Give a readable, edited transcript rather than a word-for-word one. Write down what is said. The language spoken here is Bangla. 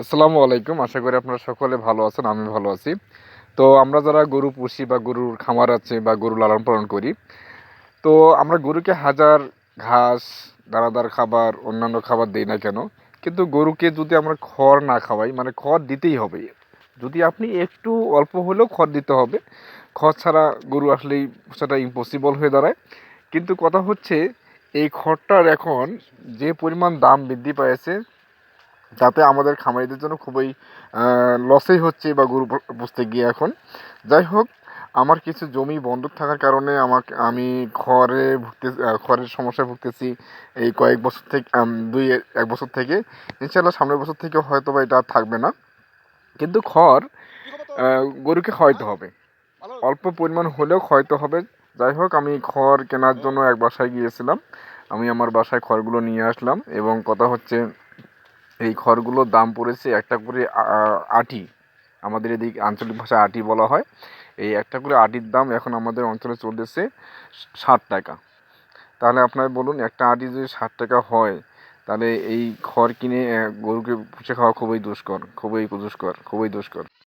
আসসালামু আলাইকুম। আশা করি আপনারা সকলে ভালো আছেন। আমি ভালো আছি। তো আমরা যারা গরু পুষি বা গরুর খামার আছে বা গরু লালন পালন করি, তো আমরা গরুকে হাজার ঘাস, দানাদার খাবার, অন্যান্য খাবার দেই না কেন? কিন্তু গরুকে যদি আমরা খড় না খাওয়াই, মানে খড় দিতেই হবে। যদি আপনি একটু অল্প হলেও খড় দিতে হবে। খড় ছাড়া গরু আসলেই সেটা ইম্পসিবল হয়ে দাঁড়ায়। কিন্তু কথা হচ্ছে এই খড়টার এখন যে পরিমাণ দাম বৃদ্ধি পেয়েছে তাতে আমাদের খামারিদের জন্য খুবই লসেই হচ্ছে বা গরু পুষতে গিয়ে এখন। যাই হোক, আমার কিছু জমি বন্ধক থাকার কারণে আমি খড়ের সমস্যায় ভুগতেছি এই কয়েক বছর থেকে, 1 বছর থেকে। ইনশাল্লাহ সামনের বছর থেকে হয়তো বা এটা আর থাকবে না। কিন্তু খড় গরুকে খাওয়াইতে হবে, অল্প পরিমাণ হলেও খাওয়াইতে হবে। যাই হোক, আমি খড় কেনার জন্য এক বাসায় গিয়েছিলাম। আমি আমার বাসায় খড়গুলো নিয়ে আসলাম এবং কথা হচ্ছে এই খড়গুলোর দাম পড়েছে একটা করে আটি। আমাদের এদিকে আঞ্চলিক ভাষায় আটি বলা হয়। এই একটা করে আটির দাম এখন আমাদের অঞ্চলে চলতেছে 60 টাকা। তাহলে আপনারা বলুন, একটা আটি যদি 60 টাকা হয়, তাহলে এই খড় কিনে গরুকে পুষে খাওয়া খুবই দুষ্কর, খুবই দুষ্কর, খুবই দুষ্কর।